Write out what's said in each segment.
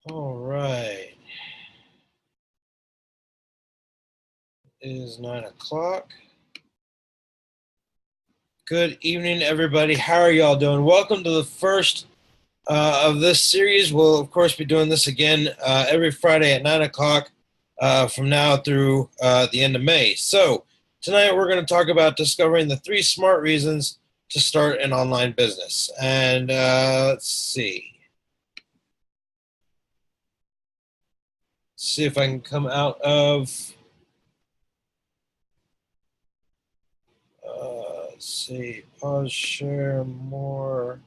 All right. It is 9 o'clock. Good evening, everybody. How are y'all doing? Welcome to the first of this series. We'll, of course, be doing this again every Friday at 9 o'clock from now through the end of May. So, tonight we're going to talk about discovering the 3 smart reasons to start an online business. And let's see. See if I can come out of. Let's see. Pause, share more.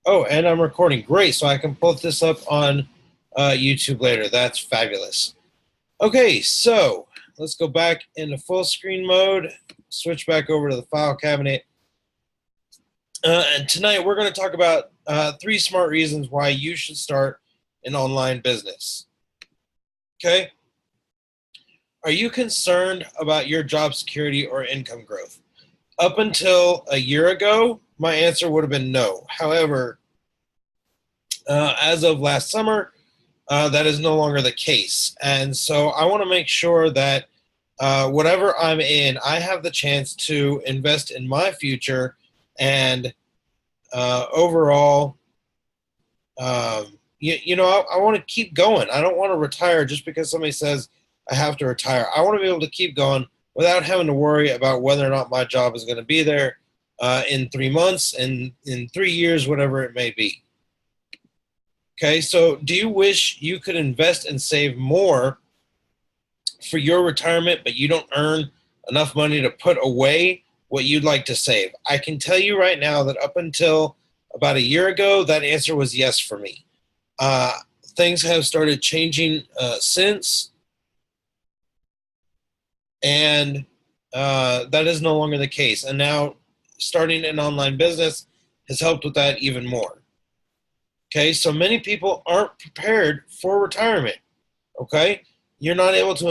Oh, and I'm recording. Great. So I can put this up on YouTube later. That's fabulous. Okay, so let's go back into full screen mode. Switch back over to the file cabinet. And tonight we're going to talk about 3 smart reasons why you should start an online business. Okay? Are you concerned about your job security or income growth? Up until a year ago, my answer would have been no. However, as of last summer, that is no longer the case. And so I want to make sure that whatever I'm in, I have the chance to invest in my future and overall, I want to keep going. I don't want to retire just because somebody says I have to retire. I want to be able to keep going without having to worry about whether or not my job is going to be there in 3 months and in 3 years, whatever it may be. Okay, so do you wish you could invest and save more for your retirement, but you don't earn enough money to put away what you'd like to save? I can tell you right now that up until about a year ago, that answer was yes for me. Things have started changing since, and that is no longer the case. And now starting an online business has helped with that even more. Okay, so many people aren't prepared for retirement. Okay, you're not able to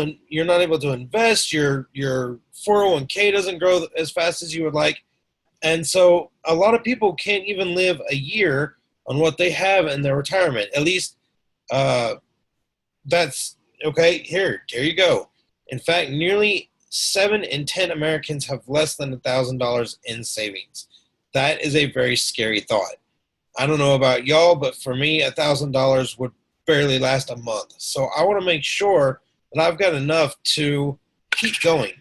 invest. Your 401k doesn't grow as fast as you would like, and so a lot of people can't even live a year on what they have in their retirement. At least that's okay. Here you go. In fact, nearly 7 in 10 Americans have less than $1,000 in savings. That is a very scary thought. I don't know about y'all, but for me, $1,000 would barely last a month. So I want to make sure that I've got enough to keep going.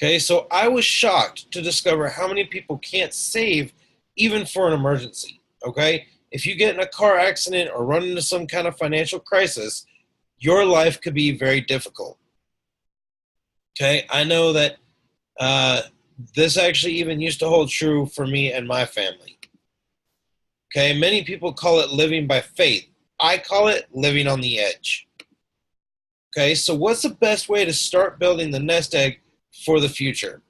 Okay, so I was shocked to discover how many people can't save even for an emergency. Okay, if you get in a car accident or run into some kind of financial crisis, your life could be very difficult. Okay, I know that this actually even used to hold true for me and my family. Okay, many people call it living by faith. I call it living on the edge. Okay, so what's the best way to start building the nest egg for the future?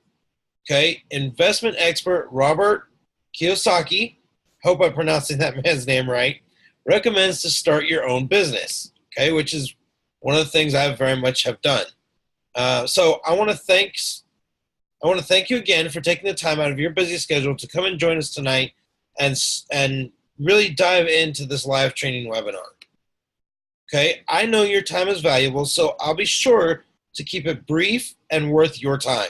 Okay, investment expert Robert Kiyosaki, hope I'm pronouncing that man's name right, recommends to start your own business. Okay, which is one of the things I very much have done. So I want to thank you again for taking the time out of your busy schedule to come and join us tonight and really dive into this live training webinar. Okay, I know your time is valuable, so I'll be sure to keep it brief and worth your time.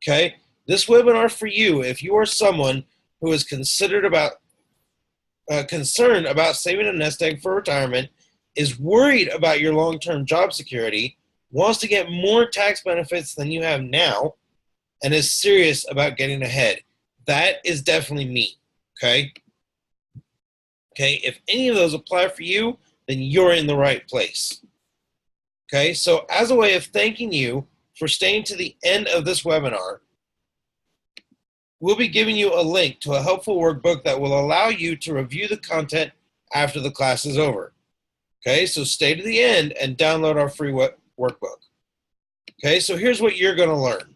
Okay, this webinar for you, if you are someone who is concerned about saving a nest egg for retirement, is worried about your long-term job security, wants to get more tax benefits than you have now, and is serious about getting ahead. That is definitely me. Okay? Okay, if any of those apply for you, then you're in the right place. Okay, so as a way of thanking you for staying to the end of this webinar, we'll be giving you a link to a helpful workbook that will allow you to review the content after the class is over. Okay, so stay to the end and download our free workbook. Okay, so here's what you're going to learn.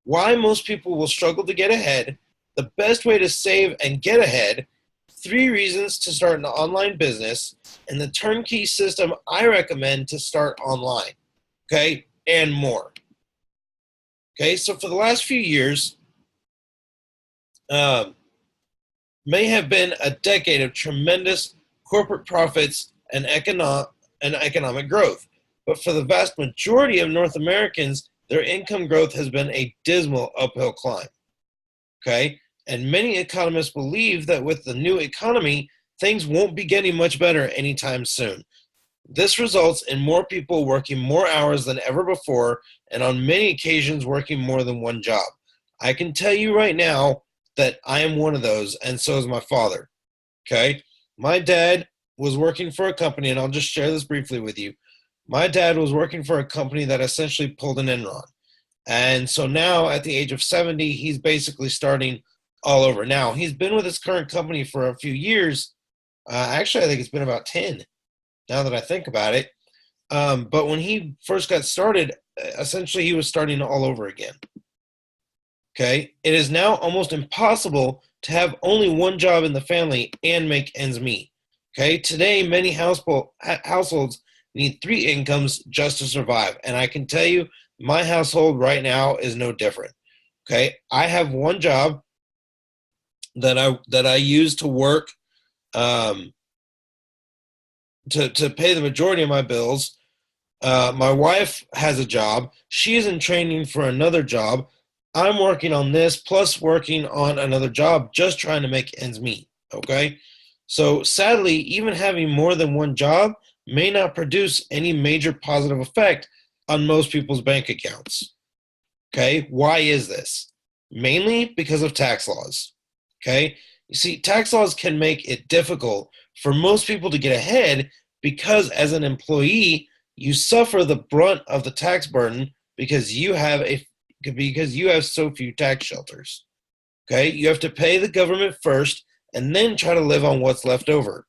Why most people will struggle to get ahead, the best way to save and get ahead, 3 reasons to start an online business, and the turnkey system I recommend to start online, okay, and more. Okay, so for the last few years, um, may have been a decade of tremendous corporate profits and economic growth. But for the vast majority of North Americans, their income growth has been a dismal uphill climb. Okay? And many economists believe that with the new economy, things won't be getting much better anytime soon. This results in more people working more hours than ever before, and on many occasions working more than one job. I can tell you right now that I am one of those, and so is my father. Okay? My dad was working for a company, and I'll just share this briefly with you. My dad was working for a company that essentially pulled an Enron. And so now at the age of 70, he's basically starting all over. Now, he's been with his current company for a few years. Actually, I think it's been about 10 now that I think about it. But when he first got started, essentially he was starting all over again. Okay? It is now almost impossible to have only one job in the family and make ends meet. Okay? Today, many households need three incomes just to survive. And I can tell you, my household right now is no different. Okay? I have one job that I use to work to pay the majority of my bills. My wife has a job. She is in training for another job. I'm working on this plus working on another job, just trying to make ends meet. Okay. So sadly, even having more than one job may not produce any major positive effect on most people's bank accounts. Okay. Why is this? Mainly because of tax laws. Okay. You see, tax laws can make it difficult for most people to get ahead because as an employee, you suffer the brunt of the tax burden because you have so few tax shelters. Okay, you have to pay the government first and then try to live on what's left over.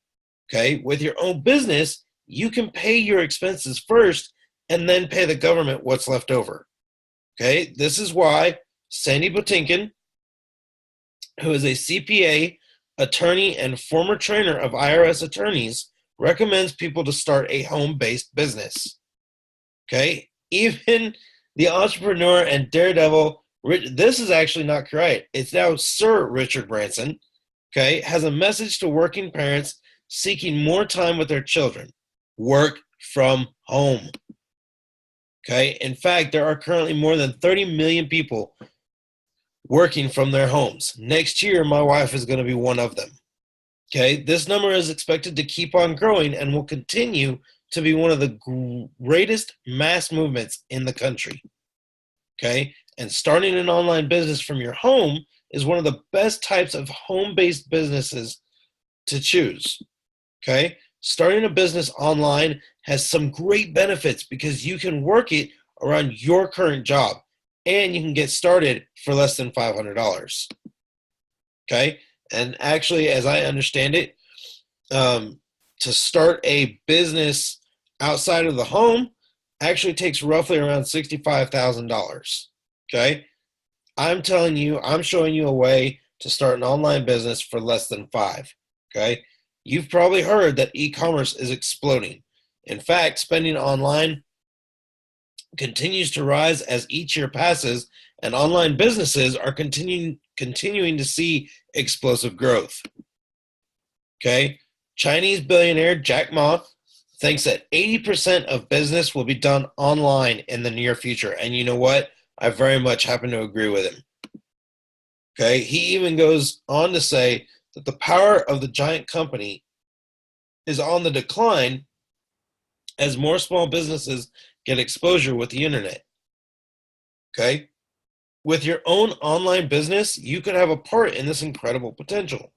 Okay, with your own business, you can pay your expenses first and then pay the government what's left over. Okay, this is why Sandy Botinkin, who is a CPA, attorney, and former trainer of IRS attorneys, recommends people to start a home-based business. Okay, even the entrepreneur and daredevil, this is actually not correct. It's now Sir Richard Branson, okay, has a message to working parents seeking more time with their children. Work from home. Okay, in fact, there are currently more than 30 million people working from their homes. Next year, my wife is going to be one of them. Okay, this number is expected to keep on growing and will continue to be one of the greatest mass movements in the country. Okay, and starting an online business from your home is one of the best types of home-based businesses to choose. Okay, starting a business online has some great benefits because you can work it around your current job and you can get started for less than $500. Okay, and actually, as I understand it, to start a business outside of the home actually takes roughly around $65,000. Okay, I'm telling you, I'm showing you a way to start an online business for less than $5,000. Okay, you've probably heard that e-commerce is exploding. In fact, spending online continues to rise as each year passes, and online businesses are continuing to see explosive growth. Okay, Chinese billionaire Jack Ma thinks that 80% of business will be done online in the near future, and you know what? I very much happen to agree with him. Okay, he even goes on to say that the power of the giant company is on the decline as more small businesses get exposure with the internet. Okay, with your own online business, you could have a part in this incredible potential.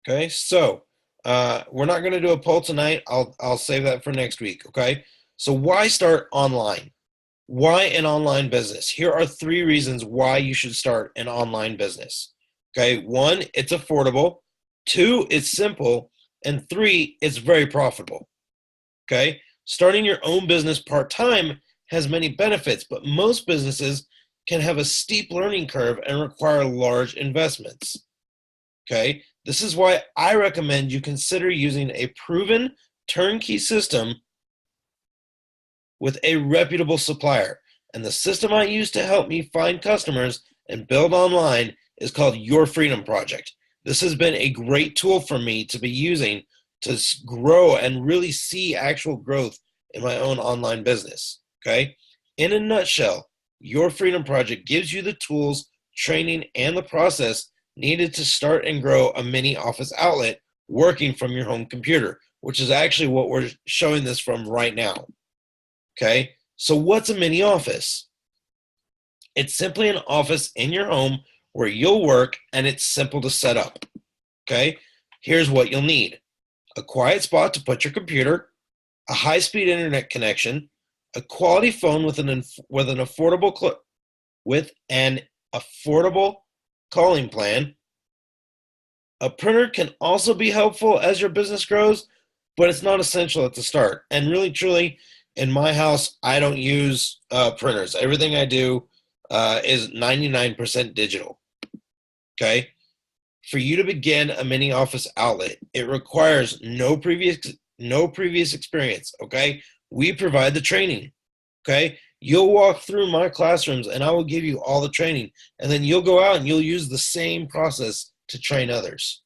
Okay, so we're not going to do a poll tonight. I'll save that for next week. Okay, so why start online? Why an online business? Here are 3 reasons why you should start an online business. Okay, 1, it's affordable. 2, it's simple. And 3, it's very profitable. Okay, starting your own business part-time has many benefits, but most businesses can have a steep learning curve and require large investments. Okay, This is why I recommend you consider using a proven turnkey system with a reputable supplier. And the system I use to help me find customers and build online is called Your Freedom Project. This has been a great tool for me to be using to grow and really see actual growth in my own online business. Okay? In a nutshell, Your Freedom Project gives you the tools, training, and the process needed to start and grow a mini office outlet working from your home computer, which is actually what we're showing this from right now. Okay? So what's a mini office? It's simply an office in your home where you'll work, and it's simple to set up. Okay? Here's what you'll need: a quiet spot to put your computer, a high-speed internet connection, a quality phone with an affordable calling plan. A printer can also be helpful as your business grows, but it's not essential at the start. And really, truly, in my house, I don't use printers. Everything I do is 99% digital. Okay? For you to begin a mini office outlet, it requires no previous experience. Okay? We provide the training. Okay? You'll walk through my classrooms and I will give you all the training. And then you'll go out and you'll use the same process to train others.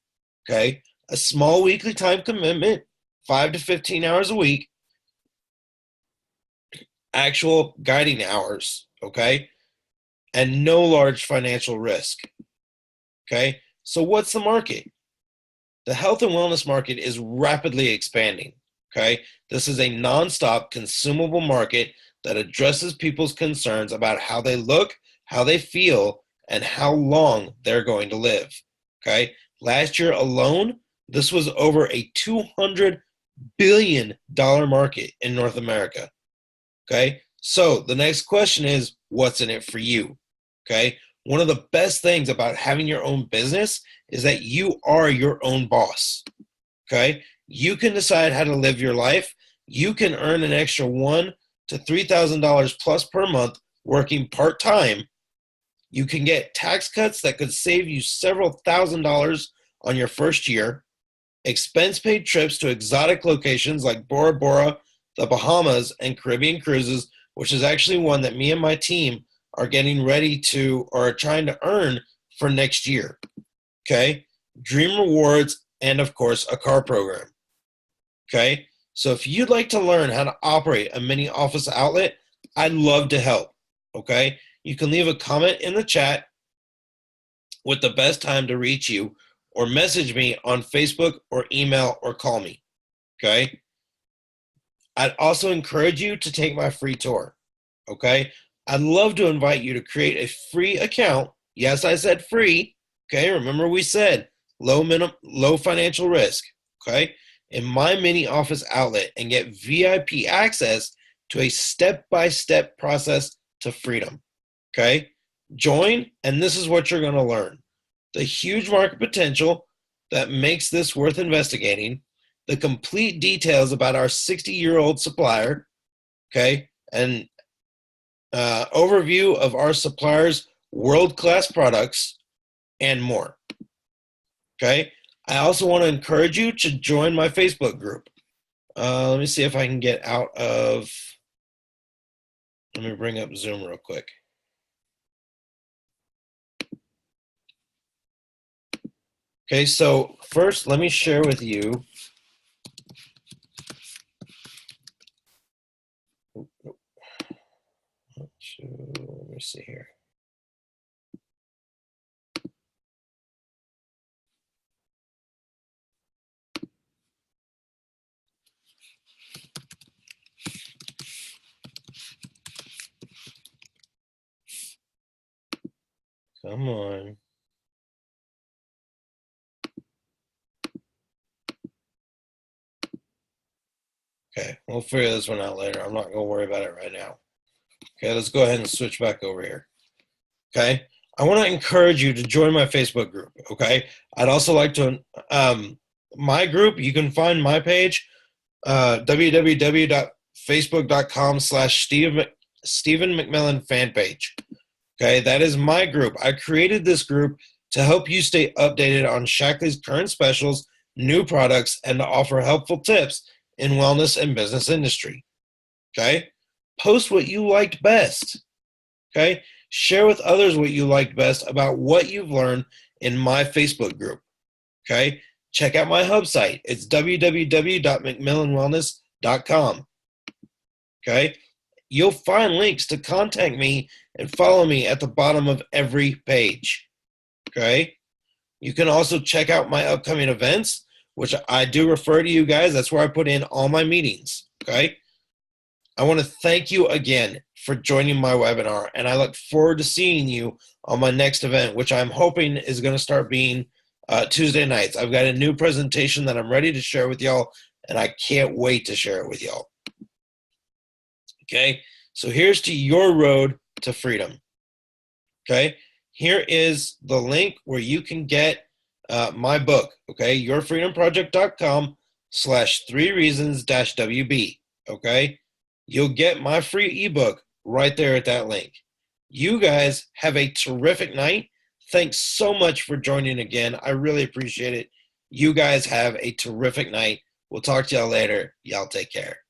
Okay? A small weekly time commitment, 5 to 15 hours a week, actual guiding hours. Okay? And no large financial risk. Okay? So what's the market? The health and wellness market is rapidly expanding. Okay? This is a nonstop consumable market that addresses people's concerns about how they look, how they feel, and how long they're going to live. Okay? Last year alone, this was over a $200 billion market in North America. Okay? So the next question is, what's in it for you? Okay? One of the best things about having your own business is that you are your own boss. Okay? You can decide how to live your life. You can earn an extra $1,000 to $3,000 plus per month working part-time. You can get tax cuts that could save you several $1,000s on your first year, expense-paid trips to exotic locations like Bora Bora, the Bahamas, and Caribbean cruises, which is actually one that me and my team are getting ready to or are trying to earn for next year. Okay? Dream rewards, and of course, a car program. Okay? So if you'd like to learn how to operate a mini office outlet, I'd love to help. Okay? You can leave a comment in the chat with the best time to reach you, or message me on Facebook or email or call me. Okay? I'd also encourage you to take my free tour. Okay? I'd love to invite you to create a free account. Yes, I said free. Okay? Remember we said low financial risk. Okay? In my mini office outlet and get VIP access to a step-by-step process to freedom. Okay? Join, and this is what you're going to learn: the huge market potential that makes this worth investigating, the complete details about our 60-year-old supplier, okay, and overview of our supplier's world-class products, and more. Okay? I also want to encourage you to join my Facebook group. Let me see if I can get out of... Let me bring up Zoom real quick. Okay, so first let me share with you let me see here. Come on. Okay, we'll figure this one out later. I'm not going to worry about it right now. Okay, let's go ahead and switch back over here. Okay, I want to encourage you to join my Facebook group. Okay, I'd also like to, my group, you can find my page, www.facebook.com/Stephen McMillan fan page. Okay, that is my group. I created this group to help you stay updated on Shackley's current specials, new products, and to offer helpful tips in wellness and business industry. Okay? Post what you liked best. Okay? Share with others what you liked best about what you've learned in my Facebook group. Okay? Check out my hub site. It's www.mcmillanwellness.com. Okay? You'll find links to contact me and follow me at the bottom of every page. Okay? You can also check out my upcoming events, which I do refer to you guys. That's where I put in all my meetings. Okay? I want to thank you again for joining my webinar, and I look forward to seeing you on my next event, which I'm hoping is going to start being Tuesday nights. I've got a new presentation that I'm ready to share with y'all, and I can't wait to share it with y'all. Okay, so here's to your road to freedom. Okay, here is the link where you can get my book. Okay, yourfreedomproject.com/3reasons-WB. Okay, you'll get my free ebook right there at that link. You guys have a terrific night. Thanks so much for joining again. I really appreciate it. You guys have a terrific night. We'll talk to y'all later. Y'all take care.